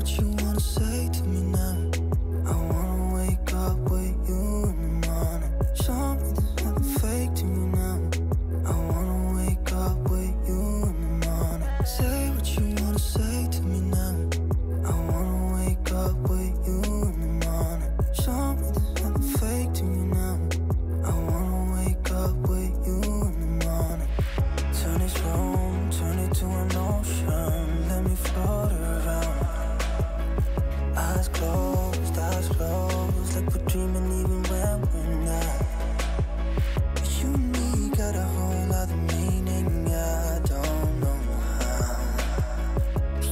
what you wanna say to me now. I wanna wake up with you in the morning. Show me there's nothing fake to me now. I wanna wake up with you in the morning. Say what you wanna say to me now. I wanna wake up with you in the morning. Show me there's nothing fake to me now. I wanna wake up with you in the morning. Turn this room, turn it to an ocean. Let me float around. Eyes closed, like we're dreaming even when we're not. You and me got a whole other meaning, I don't know how.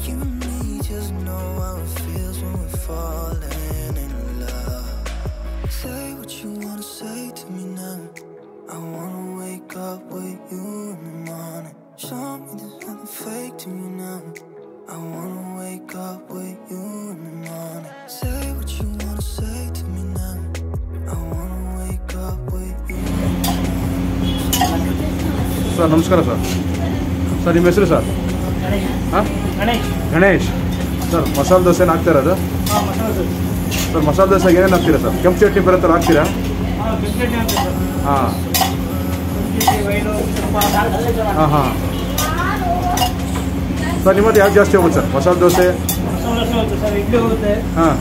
You and me just know how it feels when we're falling in love. Say what you wanna say to me now. I wanna wake up with you in the morning. Show me there's nothing fake to me now. I wanna wake up with you in the morning. Say what you wanna say to me now. I wanna wake up with you in the morning. Sir ನಮಸ್ಕಾರ sir. Sir ನಿಮ್ಮ ಹೆಸರು sir? ಹಾಂ, Ganesh sir. ಮಸಾಲೆ ದೋಸೆನ ಹಾಕ್ತಾ ಇರೋದು sir? ಮಸಾಲೆ ದೋಸೆಗೆ ಏನೇನು ಹಾಕ್ತೀರಾ ಸರ್? ಕೆಂಪು ಚಟ್ನಿ ಬರುತ್ತಲ್ಲ, ಹಾಕ್ತೀರಾ? ಹಾಂ ಹಾಂ ಹಾಂ ಸರ್. ನಿಮ್ಮದು ಯಾವ್ದು ಜಾಸ್ತಿ ಹೋಗುತ್ತೆ ಸರ್? ಮಸಾಲೆ ದೋಸೆ? ಹಾಂ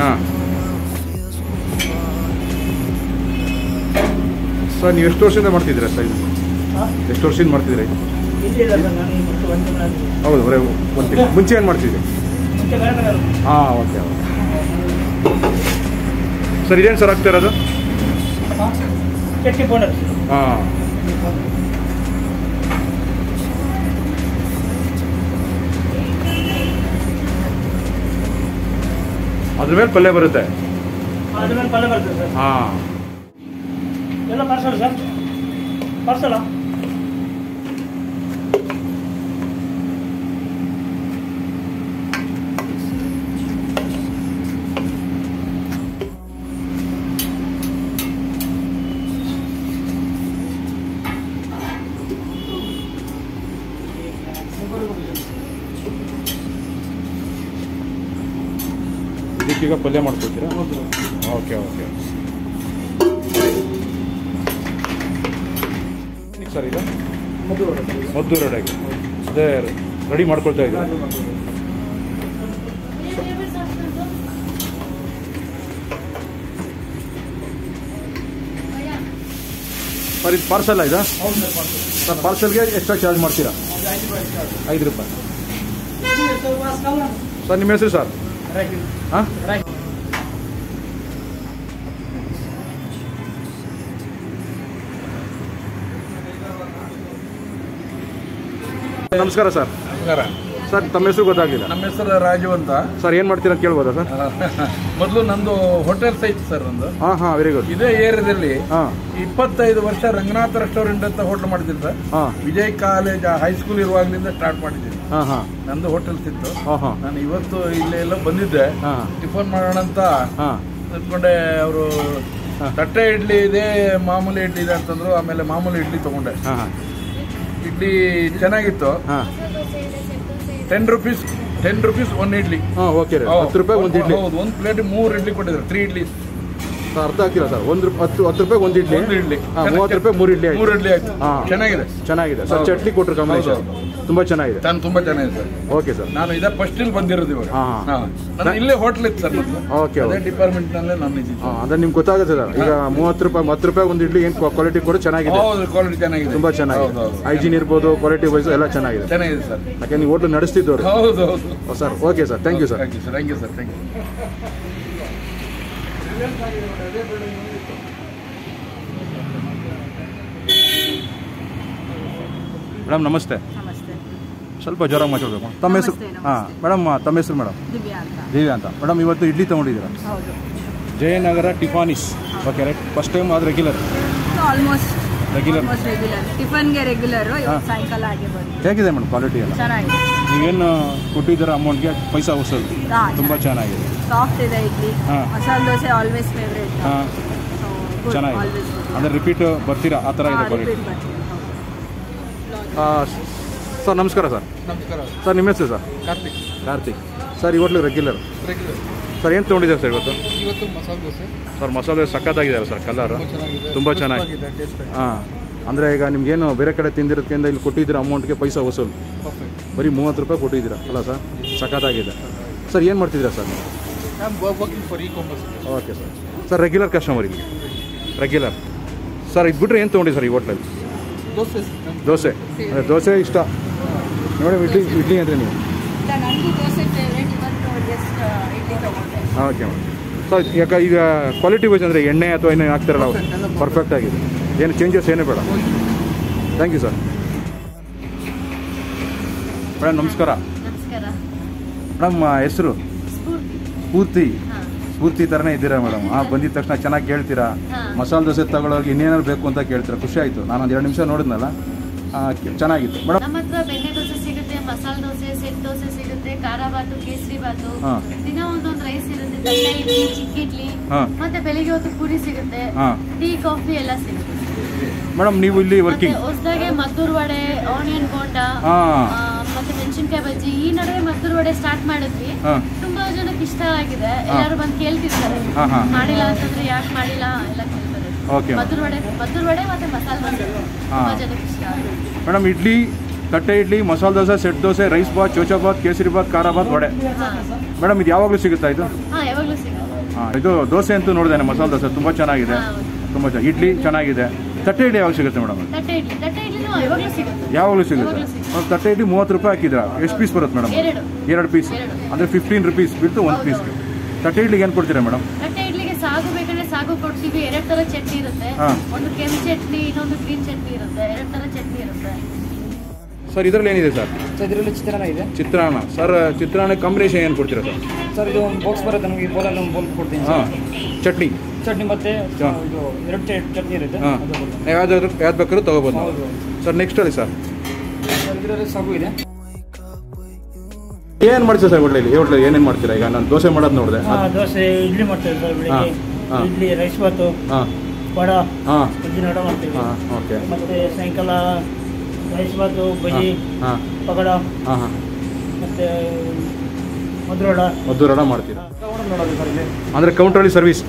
ಹಾಂ ಸರ್. ನೀವು ಎಷ್ಟು ವರ್ಷದಿಂದ ಮಾಡ್ತಿದ್ದೀರಾ ಸರ್? ಎಷ್ಟು ವರ್ಷದಿಂದ ಮಾಡ್ತಿದ್ದೀರಾ? ಹೌದು, ಬರೀ ಒಂದು ತಿಂಗಳು ಮುಂಚೆ ಏನು ಮಾಡ್ತಿದ್ದೀರಿ? ಹಾಂ, ಓಕೆ ಓಕೆ ಸರ್. ಇದೇನು ಸರ್ ಆಗ್ತಾ ಇರೋದು? ಹಾಂ ಅದ್ರ ಮೇಲೆ ಪಲ್ಯ ಬರುತ್ತೆ? ಹಾಂ. ಎಲ್ಲ ಪಾರ್ಸಲ್ ಸರ್? ಪಾರ್ಸಲ? ಇದಕ್ಕೀಗ ಪಲ್ಯ ಮಾಡ್ಕೊಳ್ತೀರಾ? Okay okay sir. ಈಗ ಮದ್ದೂರು ರೋಡಾಗಿ ಅದೇ ರೆಡಿ ಮಾಡ್ಕೊಳ್ತಾ ಇದ್ದೀವಿ ಸರ್. ಇದು ಪಾರ್ಸಲ್ ಆಯ್ತಾ ಸರ್? ಪಾರ್ಸಲ್ಗೆ ಎಕ್ಸ್ಟ್ರಾ ಚಾರ್ಜ್ ಮಾಡ್ತೀರಾ? 5 ರೂಪಾಯಿ ಸರ್. ನಿಮ್ಮ ಹೆಸರು ಸರ್? ಹಾಂ, ನಮಸ್ಕಾರ ಸರ್. ನಮಸ್ಕಾರ ಸರ್. ತಮ್ಮ ಹೆಸರು ಗೊತ್ತಾಗಲಿಲ್ಲ. ನಮ್ಮ ಹೆಸರು ರಾಜು ಅಂತ ಸರ್. ಏನು ಮಾಡ್ತೀರಾ ಅಂತ ಕೇಳ್ಬೋದಾ ಸರ್? ಮೊದಲು ನಂದು ಹೋಟೆಲ್ಸ್ ಐತಿ ಸರ್ ನಂದು. ಹಾಂ ಹಾಂ, ವೆರಿ ಗುಡ್. ಇದೇ ಏರಿಯಾದಲ್ಲಿ ಹಾಂ 25 ವರ್ಷ ರಂಗನಾಥ ರೆಸ್ಟೋರೆಂಟ್ ಅಂತ ಹೋಟೆಲ್ ಮಾಡಿದ್ದೀನಿ ಸರ್. ಹಾಂ, ವಿಜಯ್ ಕಾಲೇಜ್ ಹೈಸ್ಕೂಲ್ ಇರುವಾಗಲಿಂದ ಸ್ಟಾರ್ಟ್ ಮಾಡಿದ್ದೀನಿ. ಹಾಂ ಹಾಂ, ನಂದು ಹೋಟೆಲ್ಸ್ ಇತ್ತು. ಹಾಂ ಹಾಂ, ನಾನು ಇವತ್ತು ಇಲ್ಲೆಲ್ಲ ಬಂದಿದ್ದೆ. ಹಾಂ ಟಿಫನ್ ಮಾಡೋಣ ಅಂತ ಹಾಂ ನಿಂತ್ಕೊಂಡೆ. ಅವರು ತಟ್ಟೆ ಇಡ್ಲಿ ಇದೆ, ಮಾಮೂಲಿ ಇಡ್ಲಿ ಇದೆ ಅಂತಂದ್ರು. ಆಮೇಲೆ ಮಾಮೂಲಿ ಇಡ್ಲಿ ತಗೊಂಡೆ. ಹಾಂ ಹಾಂ, ಇಡ್ಲಿ ಚೆನ್ನಾಗಿತ್ತು. ಹಾಂ 10 rupees 1 ಇಡ್ಲಿ. ಹಾಂ, ಓಕೆ ರೀ. 10 ರೂಪಾಯಿ ಒಂದು ಇಡ್ಲಿ? ಹೌದು, ಒಂದು ಪ್ಲೇಟ್ 3 ಇಡ್ಲಿ ಕೊಟ್ಟಿದ್ರು. 3 ಇಡ್ಲಿ ಸರ್. ಅರ್ಥ ಆಗ್ತಿಲ್ಲ ಸರ್. 10 ರೂಪಾಯಿ ಒಂದು ಇಡ್ಲಿ? 1 ಇಡ್ಲಿ. 30 ರೂಪಾಯಿ 3 ಇಡ್ಲಿ ಆಯ್ತು. 3 ಇಡ್ಲಿ ಆಯ್ತು. ಹಾಂ, ಚೆನ್ನಾಗಿದೆ ಸರ್. ಚಟ್ನಿ ಕೊಟ್ಟರು ಕಾಂಬಿನೇಷನ್ ತುಂಬಾ ಚೆನ್ನಾಗಿದೆ. ತುಂಬಾ ಚೆನ್ನಾಗಿದೆ ಸರ್. Okay sir. ನಾನು ಇದೇ ಫಸ್ಟ್ ಇಲ್ಲಿ ಬಂದಿರೋದು ಇವಾಗ. ನಾನು ಇಲ್ಲೇ ಹೋಟ್ಲ್ ಇತ್ತು ಸರ್. ಓಕೆ, ಅದೇ ಡಿಪಾರ್ಟ್ಮೆಂಟ್ ನಲ್ಲೇ ನಾನು ಇದ್ದೀನಿ. ಅಂದ್ರೆ ನಿಮ್ಗೆ ಗೊತ್ತಾಗುತ್ತೆ ಸರ್. ಈಗ 30 ರೂಪಾಯಿ 10 ರೂಪಾಯಿ ಒಂದು ಇಡ್ಲಿ ಏನು ಕ್ವಾಲಿಟಿ ಕೂಡ ಚೆನ್ನಾಗಿದೆ? ಹೌದು, ಕ್ವಾಲಿಟಿ ಚೆನ್ನಾಗಿದೆ, ತುಂಬಾ ಚೆನ್ನಾಗಿದೆ. ಹೈಜೀನ್ ಇರ್ಬೋದು, ಕ್ವಾಲಿಟಿ ವೈಸ್ ಎಲ್ಲ ಚೆನ್ನಾಗಿದೆ ಸರ್. ಯಾಕೆ ನೀವು ಹೋಟ್ಲು ನಡೆಸ್ತಿದ್ದವ್ರು? ಹೌದು sir. Okay sir, thank you sir. Thank you sir. Madam ನಮಸ್ತೆ. ಸ್ವಲ್ಪ ಜ್ವರ ಮಾತಾಡಬೇಕು. ತಮ್ಮ ಹೆಸರು? ಹಾಂ ಮೇಡಮ್, ತಮ್ಮ ಹೆಸರು ಮೇಡಮ್? ದಿವ್ಯಾ ಅಂತ. ಮೇಡಮ್ ಇವತ್ತು ಇಡ್ಲಿ ತೊಗೊಂಡಿದ್ದೀರಾ? Jayanagar Tiffany's. Okay right. First time ಅದು ರೆಗ್ಯುಲರ್? Almost regular. ಟಿಫನ್ಗೆ ರೆಗ್ಯುಲರ್. ಸಾಯಂಕಾಲ ಆಗಿ ಬಂದು ಹೇಗಿದೆ ಮೇಡಮ್ ಕ್ವಾಲಿಟಿ ಎಲ್ಲ? ಚೆನ್ನಾಗಿದೆ. ನೀವೇನು ಕೊಟ್ಟಿದ್ದೀರ ಅಮೌಂಟ್ಗೆ ಪೈಸಾ ವಸೂಲು ತುಂಬ ಚೆನ್ನಾಗಿದೆ. ಸಾಫ್ಟ್ ಇದೆ ಇಡ್ಲಿ. Masala dosa always favourite. ಹಾಂ, ಚೆನ್ನಾಗಿದೆ. ಅಂದರೆ ರಿಪೀಟ್ ಬರ್ತೀರಾ ಆ ಥರ ಇದೆ ಕ್ವಾಲಿಟಿ? ಸರ್ ನಮಸ್ಕಾರ ಸರ್. ನಮಸ್ಕಾರ ಸರ್ ನಿಮ್ಮ ಹೆಸರು ಸರ್? ಕಾರ್ತಿಕ್ ಸರ್. ಈ ಹೋಟ್ಲು ರೆಗ್ಯುಲರ್ ಸರ್. ಏನು ತೊಗೊಂಡಿದ್ದಾರೆ ಸರ್ ಇವತ್ತು? Masala dosa sir masala dosa ಸಖತ್ತಾಗಿದ್ದಾರೆ sir. Colour ತುಂಬ ಚೆನ್ನಾಗಿದೆ. ಹಾಂ, ಅಂದರೆ ಈಗ ನಿಮ್ಗೇನು ಬೇರೆ ಕಡೆ ತಿಂದಿರೋದಕ್ಕಿಂತ ಇಲ್ಲಿ ಕೊಟ್ಟಿದ್ದೀರ ಅಮೌಂಟ್ಗೆ ಪೈಸಾ ವಸೂಲು. ಬರೀ 30 ರೂಪಾಯಿ ಕೊಟ್ಟಿದ್ದೀರಾ ಅಲ್ಲ ಸರ್? ಸಖತ್ತಾಗಿದೆ ಸರ್. ಏನು ಮಾಡ್ತಿದ್ದೀರಾ sir? Okay sir. Sir regular customer ಇಲ್ಲಿ? Regular sir. ಇದು ಬಿಟ್ಟರೆ ಏನು ತೊಗೊಂಡಿ ಸರ್ ಈ ಹೋಟ್ಲಲ್ಲಿ? ದೋಸೆ. ಅಂದರೆ ದೋಸೆ ಇಷ್ಟ ನೋಡಿ. ಇಡ್ಲಿ ಅಂದರೆ ನೀವು? ನನಗೂ ದೋಸೆ ಫೇವ್ರೇಟ್. ಇವತ್ತು ಜಸ್ಟ್ ಇಡ್ಲಿ ತಗೊಂಡೆ. Okay madam. ಸೊ ಯಾಕೆ ಈಗ ಕ್ವಾಲಿಟಿ ವೈಸ್ ಅಂದರೆ ಎಣ್ಣೆ ಅಥವಾ ಏನೇನು ಹಾಕ್ತಾರಲ್ಲ ಅವರು ಪರ್ಫೆಕ್ಟ್ ಆಗಿದೆ. ಏನು ಚೇಂಜಸ್ ಏನೇ ಬೇಡ. Thank you sir. ಮೇಡಮ್ ನಮಸ್ಕಾರ. ನಮಸ್ಕಾರ. ಮೇಡಮ್ ಹೆಸರು? ಸ್ಫೂರ್ತಿ ಥರನೇ ಇದ್ದೀರಾ ಮೇಡಮ್? ಬಂದಿದ ತಕ್ಷಣ ಚೆನ್ನಾಗಿ ಕೇಳ್ತೀರಾ. ಮಸಾಲೆ ದೋಸೆ ತಗೊಳ್ಳೋಗಿ ಇನ್ನೇನಾದ್ರು ಬೇಕು ಅಂತ ಕೇಳ್ತೀರಾ. ಖುಷಿ ಆಯಿತು. ನಾನು ಒಂದು 2 ನಿಮಿಷ ನೋಡಿದ್ನಲ್ಲ, ಚೆನ್ನಾಗಿತ್ತು ಮೇಡಮ್. ನಮ್ಮ ಹತ್ರ ಬೆಣ್ಣೆ ದೋಸೆ ಸಿಗುತ್ತೆ, ಮಸಾಲೆ ದೋಸೆ, ಸೆಟ್ ದೋಸೆ ಸಿಗುತ್ತೆ, ಖಾರ ಬಾತು, ಕೇಸರಿ ಬಾತು, ದಿನ ಒಂದೊಂದು ರೈಸ್ ಇರುತ್ತೆ, ತಟ್ಟೆ ಇಡ್ಲಿ, ಚಿಕ್ಕ ಇಡ್ಲಿ, ಮತ್ತೆ ಬೆಳಿಗ್ಗೆ ಹೊತ್ತು ಪೂರಿ ಸಿಗುತ್ತೆ, ಟೀ ಕಾಫಿ ಎಲ್ಲ ಸಿಗುತ್ತೆ ಮೇಡಮ್. ನೀವು ಇಲ್ಲಿ ವರ್ಕಿಂಗ್? ಹೊಸದಾಗೆ ಮದ್ದೂರು ವಡೆ, ಆನಿಯನ್ ಬೋಂಡ, ಮತ್ತೆ ಮೆಣಸಿನ್ಕಾಯಿ ಬಜ್ಜಿ. ಈ ನಡುವೆ ಮದ್ದೂರು ವಡೆ ಸ್ಟಾರ್ಟ್ ಮಾಡಿದ್ವಿ. ತುಂಬಾ ಜನಕ್ಕೆ ಇಷ್ಟ ಆಗಿದೆ. ಎಲ್ಲರೂ ಬಂದು ಕೇಳ್ತಿರ್ತಾರೆ, ಮಾಡಿಲ್ಲ ಅಂತಂದ್ರೆ ಯಾಕೆ ಮಾಡಿಲ್ಲ ಎಲ್ಲ ಕೇಳ್ತಾರೆ. ಮದ್ದೂರು ವಡೆ ಮತ್ತೆ ಮಸಾಲೆ ದೋಸೆ ತುಂಬಾ ಜನಕ್ಕೆ ಇಷ್ಟ ಆಗಿದೆ ಮೇಡಮ್. ಇಡ್ಲಿ, ತಟ್ಟೆ ಇಡ್ಲಿ, ಮಸಾಲೆ ದೋಸೆ, ಸೆಟ್ ದೋಸೆ, ರೈಸ್ ಬಾತ್, ಚೋಚಾ ಬಾತ್, ಕೇಸರಿ ಬಾತ್, ಖಾರ ಬಾತ್, ವಡೆ. ಮೇಡಮ್ ಇದು ಯಾವಾಗಲೂ ಸಿಗುತ್ತಾ ಇದು? ಯಾವಾಗಲೂ ಸಿಗುತ್ತೆ. ಇದು ದೋಸೆ ಅಂತೂ ನೋಡಿದ್ದೇನೆ. ಮಸಾಲೆ ದೋಸೆ ತುಂಬ ಚೆನ್ನಾಗಿದೆ. ತುಂಬ ಚೆನ್ನಾಗಿ. ಇಡ್ಲಿ ಚೆನ್ನಾಗಿದೆ. ತಟ್ಟೆ ಇಡ್ಲಿ ಯಾವಾಗ ಸಿಗುತ್ತೆ ಮೇಡಮ್? ಯಾವಾಗಲೂ ಸಿಗುತ್ತೆ. ತಟ್ಟೆ ಇಡ್ಲಿ 30 ರೂಪಾಯಿ ಹಾಕಿದ್ರ. ಎಷ್ಟು ಪೀಸ್ ಬರುತ್ತೆ ಮೇಡಮ್? 2 ಪೀಸ್. ಅಂದರೆ 15 ರೂಪೀಸ್ ಬಿಟ್ಟು 1 ಪೀಸ್. ತಟ್ಟೆ ಇಡ್ಲಿಗೆ ಏನು ಕೊಡ್ತೀರಾ ಮೇಡಮ್? ತಟ್ಟೆ ಇಡ್ಲಿಗೆ ಸಾಗು ಬೇಕಂದ್ರೆ ಸಾಗು ಕೊಡ್ತೀವಿ. 2 ಥರ ಚಟ್ನಿ ಇರುತ್ತೆ. ಒಂದು ಕೆಂಪು ಚಟ್ನಿ, ಇನ್ನೊಂದು ಗ್ರೀನ್ ಚಟ್ನಿ ಇರುತ್ತೆ. 2 ಥರ ಚಟ್ನಿ ಇರುತ್ತೆ. ಸರ್ ಇದರಲ್ಲಿ ಏನಿದೆ ಸರ್? ಇದರಲ್ಲಿ ಚಿತ್ರಾನ್ನ ಇದೆ. ಚಿತ್ರಾನ್ನ ಸರ್. ಚಿತ್ರಾನ್ನ ಕಾಂಬಿನೇಷನ್ ಏನು ಕೊಡ್ತೀರಾ ಸರ್? ಸರ್ ಇದು ಒಂದು ಬಾಕ್ಸ್ ಬರುತ್ತೆ ನಮಗೆ. ಬೋಲಲ್ಲಿ ಒಂದು ಬೋಲ್ ಕೊಡ್ತೀನಿ. ಚಟ್ನಿ ಮತ್ತೆ ಇದು 2 ಚಟ್ನಿ ಇರುತ್ತೆ. ಯಾವ್ದು ಬೇಕಾದ್ರೂ ತಗೋಬೋದು ಸರ್. ನೆಕ್ಸ್ಟ್ ಅಲ್ಲಿ ಸರ್ ಇದರಲ್ಲಿ ಸಾಗು ಇದೆ. ಏನು ಮಾಡ್ತೀರಾ ಸರ್ ಹೋಟ್ಲಲ್ಲಿ? ಏನೇನು ಮಾಡ್ತೀರಾ? ಈಗ ನಾನು ದೋಸೆ ಮಾಡೋದು ನೋಡಿದೆ. ದೋಸೆ, ಇಡ್ಲಿ ಮಾಡ್ತೇವೆ ಸರ್. ಬೆಳಿಗ್ಗೆ ಇಡ್ಲಿ, ರೈಸ್ ಬಾತು, ವಡ, ಬಜ್ಜಿ ವಡ ಮಾಡ್ತೀವಿ. ಓಕೆ. ಮತ್ತೆ ಸಾಯಂಕಾಲ ರೈಸ್ ಬಾತು, ಬಜ್ಜಿ, ಪಕೋಡ, ಮತ್ತೆ ಮದ್ದೂರು ವಡ ಮಾಡ್ತೀರಾ? ಅಂದರೆ ಕೌಂಟ್ರಲ್ಲಿ ಸರ್ವಿಸ್.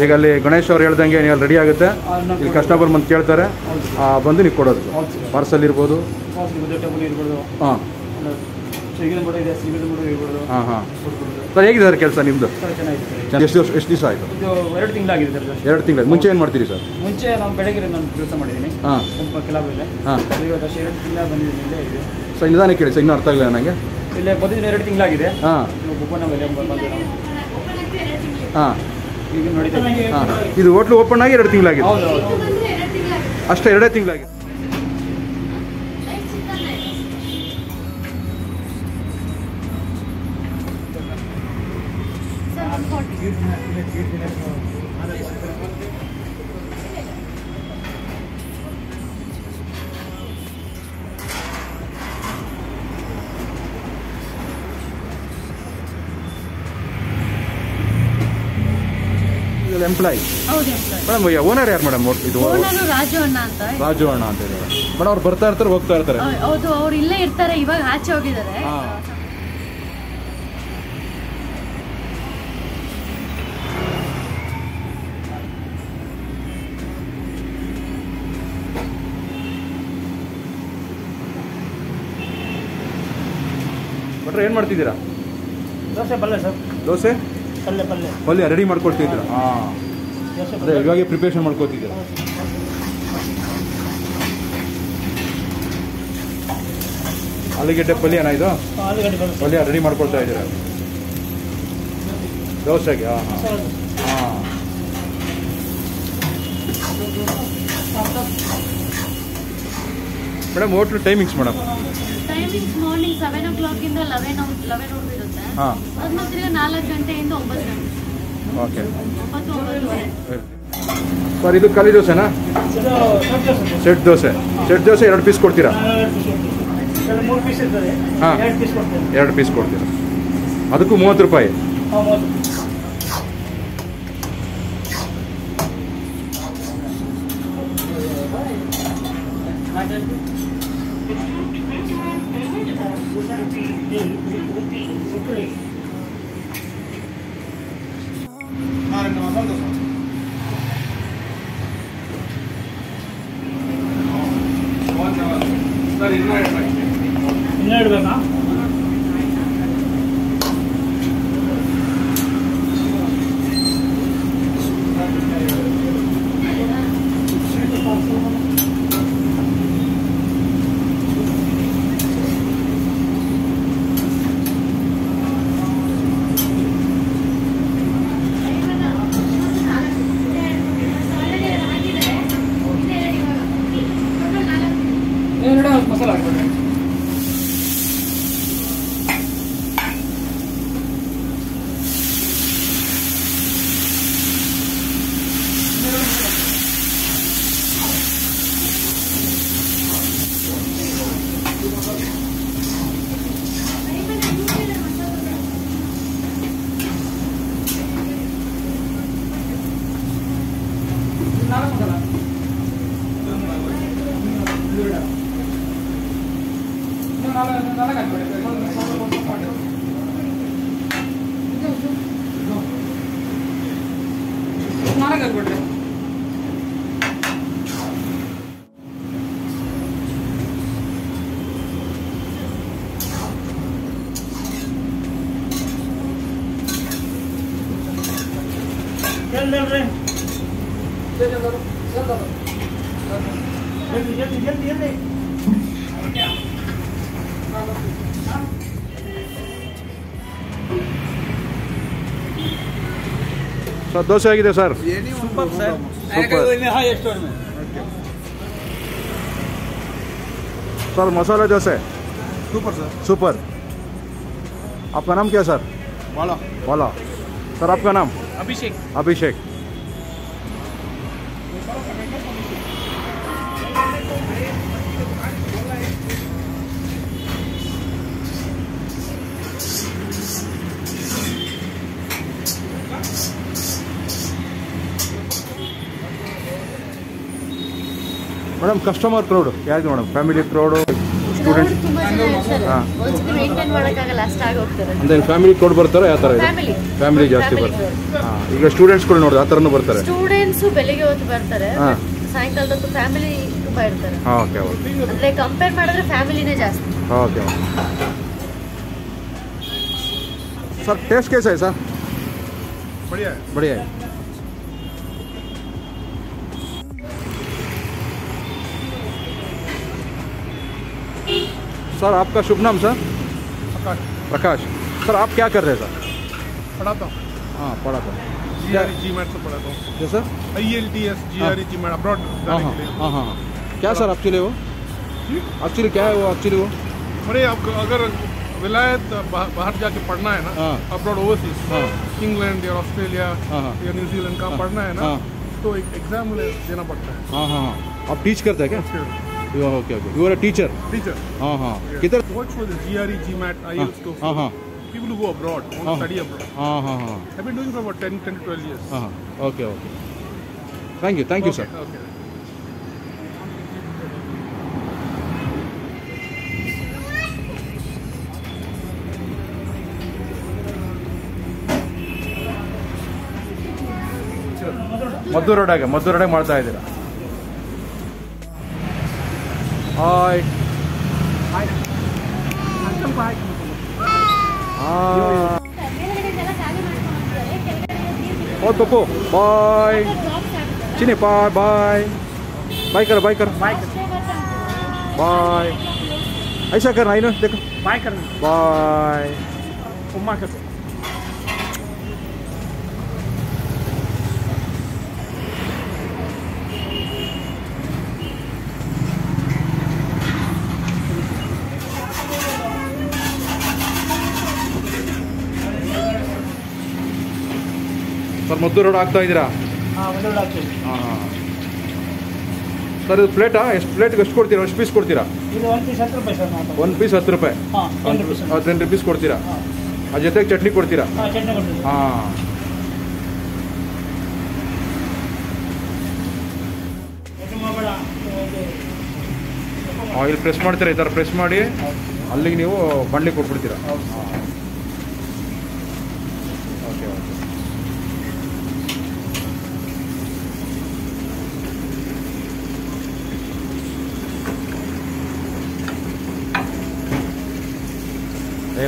ಈಗ ಅಲ್ಲಿ ಗಣೇಶ್ ಅವ್ರು ಹೇಳ್ದಂಗೆ ನೀವು ರೆಡಿ ಆಗುತ್ತೆ. ಇಲ್ಲಿ ಕಸ್ಟಮರ್ ಬಂದು ಕೇಳ್ತಾರೆ, ಬಂದು ನೀವು ಕೊಡೋದು. ಪಾರ್ಸಲ್ ಇರ್ಬೋದು. ಹಾಂ ಸರ್. ಹೇಗಿದೆ ಸರ್ ಕೆಲಸ ನಿಮ್ಮದು? ಎಷ್ಟು ದಿವಸ ಆಯಿತು? 2 ತಿಂಗಳಾಗಿದೆ ಸರ್. 2 ತಿಂಗಳು. ಮುಂಚೆ ಏನು ಮಾಡ್ತೀರಿ ಸರ್? ಮುಂಚೆ ನಾನು ಬೆಳಗ್ಗೆ ನಾನು ಕೆಲಸ ಮಾಡಿದ್ದೀನಿ. ಸ್ವಲ್ಪ ಕೆಲವು ಇದೆ. ಇವತ್ತು 2 ತಿಂಗಳ ಬಂದಿದ್ದೀನಿ. ಸರ್ ನಿಧಾನ ಕೇಳಿ ಸರ್, ಇನ್ನೂ ಅರ್ಥ ಆಗಲಿಲ್ಲ ನನಗೆ. ಇಲ್ಲೇ ಬಂದಿದ್ದೀನಿ 2 ತಿಂಗಳಾಗಿದೆ. ಈಗ ನೋಡಿದ್ದೀನಿ. ಇದು ಹೋಟ್ಲು ಓಪನ್ ಆಗಿ 2 ತಿಂಗಳಾಗಿದೆ. ಅಷ್ಟೇ, 2 ತಿಂಗಳಾಗಿದೆ. Employee madam. ಓನರ್ ಯಾರು ಮೇಡಮ್? ಇದು ರಾಜು ಅಣ್ಣ ಅಂತ. ರಾಜು ಅಣ್ಣ ಅಂತ ಇದ್ದಾರೆ ಮೇಡಮ್. ಅವ್ರು ಬರ್ತಾ ಇರ್ತಾರೆ, ಹೋಗ್ತಾ ಇರ್ತಾರೆ. ಹೌದು, ಅವ್ರು ಇಲ್ಲೇ ಇರ್ತಾರೆ. ಇವಾಗ ಆಚೆ ಹೋಗಿದ್ದಾರೆ. ಬಟ್ರೆ ಏನು ಮಾಡ್ತಿದ್ದೀರಾ? ದೋಸೆ ಪಲ್ಯ ಸರ್. ದೋಸೆ ಪಲ್ಯ ರೆಡಿ ಮಾಡ್ಕೊಳ್ತಿದ್ದೀರಾ? ಅದೇ ಇವಾಗೆ ಪ್ರಿಪರೇಷನ್ ಮಾಡ್ಕೊತಿದ್ದೀರಾ? ಆಲೂಗೆಡ್ಡೆ ಪಲ್ಯನಾ ಇದು? ಪಲ್ಯ ರೆಡಿ ಮಾಡ್ಕೊಳ್ತಾ ಇದ್ದೀರಾ ದೋಸೆಗೆ? Madam hotel timings madam? Timings morning 7 o'clock ಇಂದ 11 ಇರುತ್ತೆ. ಅದಾದ್ಮೇಲೆ 4 ಗಂಟೆಯಿಂದ 9 ಗಂಟೆ. ಓಕೆ. 9-9:30. ಸರ್ ಇದು ಖಾಲಿ ದೋಸೆನಾ? ಸೆಟ್ ದೋಸೆ. 2 ಪೀಸ್ ಕೊಡ್ತೀರಾ? 3 ಪೀಸ್ ಇರ್ತದೆ. 2 ಪೀಸ್ ಕೊಡ್ತೀರಾ? ಅದಕ್ಕೂ 30 ರೂಪಾಯಿ. ಇನ್ನೂ ಇಡಬೇಕಾ? ಮಸಾಲ ಹಾಕ್ಬಿಡ್ರಿ. ಸರ್ ದೋಸೆ ಆಗಿದೆ sir. Super sir. Sir masala dosa super sir. Super. आपका नाम क्या सर? वाला वाला. सर आपका नाम? ಅಭಿಷೇಕ್. अभिषेक. ಮೇಡಮ್ ಕಸ್ಟಮರ್ ಕ್ರೌಡ್ ಯಾಕೆ ಮೇಡಮ್? ಫ್ಯಾಮಿಲಿ ಕ್ರೌಡು, ಸ್ಟೂಡೆಂಟ್ಸ್ ತುಂಬಾ ಜನ ಇರ್ತಾರೆ. ಒಂದ್ಸತಿ ಮೇಂಟೈನ್ ಮಾಡೋಕ್ಕಾಗಲ್ಲ, ಅಷ್ಟಾಗಿ ಹೋಗ್ತಾರೆ. ಅಂದರೆ ಫ್ಯಾಮಿಲಿ ಕ್ರೌಡ್ ಬರ್ತಾರೆ ಯಾವ ಥರ ಇದೆ? ಫ್ಯಾಮಿಲಿ ಜಾಸ್ತಿ ಬರ್ತಾರೆ. ಈಗ ಸ್ಟೂಡೆಂಟ್ಸ್ಗಳು ನೋಡಿ ಆ ಥರನೂ ಬರ್ತಾರೆ. ಸ್ಟೂಡೆಂಟ್ಸು ಬೆಳಿಗ್ಗೆ ಹೊತ್ತು ಬರ್ತಾರೆ, ಸಾಯಂಕಾಲದೊತ್ತು ಫ್ಯಾಮಿಲಿ ತುಂಬಾ ಇರ್ತಾರೆ. Okay okay. ಅಂದ್ರೆ ಕಂಪೇರ್ ಮಾಡಿದ್ರೆ ಫ್ಯಾಮಿಲಿನೇ ಜಾಸ್ತಿ. Okay sir. टेस्ट कैसा है सर? बढ़िया है. बढ़िया है. सर आपका शुभ नाम सर? प्रकाश. प्रकाश. सर आप क्या कर रहे हैं सर? पढ़ाता हूँ. हाँ पढ़ाता हूँ. GRE GMAT से पढ़ाता हूँ. क्या sir? IELTS GRE GMAT abroad हाँ जाने हाँ के लिए. हाँ हाँ. क्या सर एक्चुअली वो? एक्चुअली क्या है वो? एक्चुअली वो अरे आपको अगर विलायत बाहर जाके पढ़ना है ना, हाँ. अब्रॉड ओवरसीज, हाँ. इंग्लैंड या ऑस्ट्रेलिया हाँ, हाँ. या न्यूजीलैंड का हाँ. पढ़ना है ना, हाँ. तो एक एग्जाम देना पड़ता है. हाँ हाँ हाँ. आप टीच करते हैं क्या? Okay okay. You are a teacher? Teacher. हाँ हाँ. किधर? Watch for the GRE GMAT IELTS to हाँ हाँ people who go abroad, want हाँ. to study abroad. हाँ हाँ हाँ. I've been doing for about 10 to 12 years. हाँ okay okay. Thank you sir. Okay. Maddur ರೋಡಾಗೆ ಮಾಡ್ತಾ ಇದ್ದೀರಾ? ಹಾಯ್. ओ Pappu bye. Chini bye bye. Bye कर बाय. बाय. ऐसा करना इन्होंने देखो. ಬಾಯ್ ಕರ್ನ बाय. ಉಮ್ಮ ಕರ್ನ. ಸರ್ ಮದ್ದೂರು ರೋಡ್ ಆಗ್ತಾ ಇದ್ದೀರಾ? ಒಂದು ಆಗ್ತೀವಿ. ಹಾಂ ಹಾಂ. ಸರ್ ಇದು ಪ್ಲೇಟಾ? ಎಷ್ಟು ಪ್ಲೇಟ್ಗೆ ಎಷ್ಟು ಕೊಡ್ತೀರಾ? ಎಷ್ಟು ಪೀಸ್ ಕೊಡ್ತೀರಾ? ಇದು ಒಂದು ಪೀಸ್ 10 ರೂಪಾಯಿ ಸರ್. ಒಂದು ಪೀಸ್ 10 ರೂಪಾಯಿ. ಹಾಂ 10 ರೂಪಾಯಿ ಸರ್. 10 ರೂಪೀಸ್ ಕೊಡ್ತೀರಾ? ಹಾಂ ಆ ಜೊತೆಗೆ ಚಟ್ನಿ ಕೊಡ್ತೀರಾ? ಹಾಂ ಚಟ್ನಿ ಕೊಡ್ತೀವಿ. ಹಾಂ. ಆಯಿಲ್ ಪ್ರೆಸ್ ಮಾಡ್ತೀರಾ? ಈ ಥರ ಪ್ರೆಸ್ ಮಾಡಿ ಅಲ್ಲಿಗೆ ನೀವು ಬಾಣಲಿ ಕೊಟ್ಬಿಡ್ತೀರಾ? Okay okay.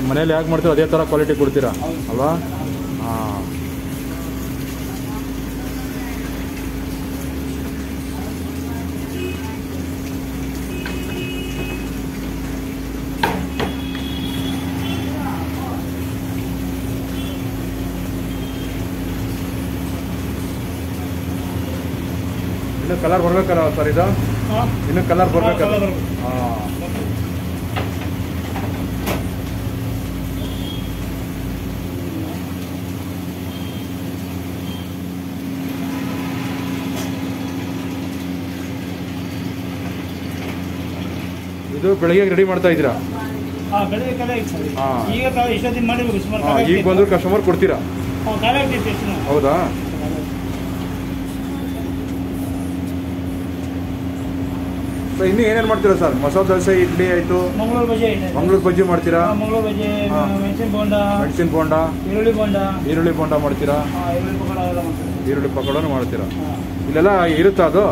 ಮನೇಲಿ ಯಾಕೆ ಮಾಡ್ತೀರೋ ಅದೇ ಥರ ಕ್ವಾಲಿಟಿ ಕೊಡ್ತೀರಾ ಅಲ್ವಾ? ಹಾಂ. ಇನ್ನು ಕಲರ್ ಬರ್ಬೇಕಲ್ಲ ಸರ್ ಇದು? ಇನ್ನು ಕಲರ್ ಬರ್ಬೇಕಲ್ಲ? ಹಾಂ. ಇದು ಬೆಳಿಗ್ಗೆ ರೆಡಿ ಮಾಡ್ತಾ ಇದ್ದೀರಾ? ಈಗ ಬಂದ್ರು ಕಸ್ಟಮರ್ ಕೊಡ್ತೀರಾ? ಹೌದಾ? ಸರ್ ಇನ್ನೂ ಏನೇನು ಮಾಡ್ತೀರಾ ಸರ್? ಮಸಾಲೆ ದೋಸೆ, ಇಡ್ಲಿ ಆಯಿತು, ಮಂಗಳೂರು ಬಜ್ಜಿ ಮಾಡ್ತೀರಾ? ಮೆಣಸಿನ ಬೋಂಡ, ಈರುಳ್ಳಿ ಬೋಂಡ ಮಾಡ್ತೀರಾ? ಈರುಳ್ಳಿ ಪಕೋಡನೂ ಮಾಡ್ತೀರಾ? ಇಲ್ಲೆಲ್ಲ ಇರುತ್ತಾ ಅದು?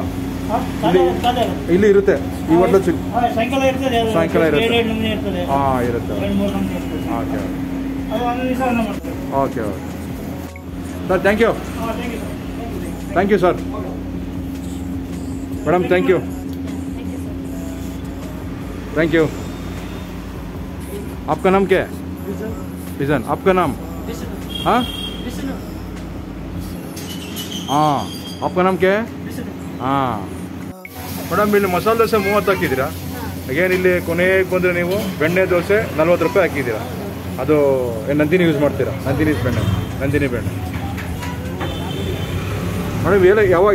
ಇಲ್ಲಿ ಇರುತ್ತೆ ಈ ಹೋಟ್ಲು? ಸಾಯಂಕಾಲ ಇರುತ್ತೆ. ಹಾಂ ಇರುತ್ತೆ. Okay okay okay sir, thank you. Thank you sir. Madam thank you. Thank you. आपका नाम क्या है? विजन. आपका नाम? हाँ हाँ. आपका नाम क्या है? हाँ. ಮೇಡಮ್ ಇಲ್ಲಿ ಮಸಾಲೆ ದೋಸೆ 30 ಹಾಕಿದ್ದೀರಾ? ಅಗೇನ್ ಇಲ್ಲಿ ಕೊನೆಗೆ ಬಂದರೆ ನೀವು ಬೆಣ್ಣೆ ದೋಸೆ 40 ರೂಪಾಯಿ ಹಾಕಿದ್ದೀರಾ. ಅದು ನಂದಿನಿ ಯೂಸ್ ಮಾಡ್ತೀರಾ? ನಂದಿನಿ ಬೆಣ್ಣೆ. ಮೇಡಮ್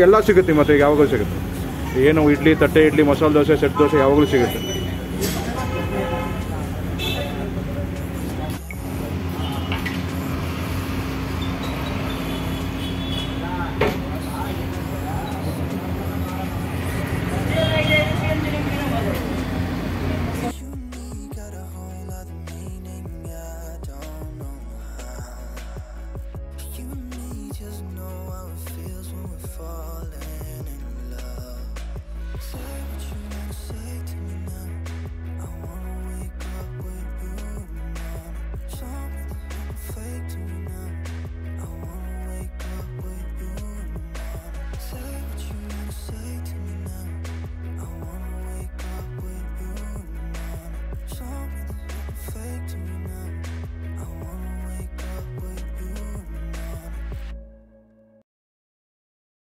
ಎಲ್ಲ ಸಿಗುತ್ತೆ ಮತ್ತೆ ಯಾವಾಗಲೂ ಸಿಗುತ್ತೆ? ಏನು ಇಡ್ಲಿ, ತಟ್ಟೆ ಇಡ್ಲಿ, ಮಸಾಲೆ ದೋಸೆ, ಸೆಟ್ ದೋಸೆ ಯಾವಾಗಲೂ ಸಿಗುತ್ತೆ?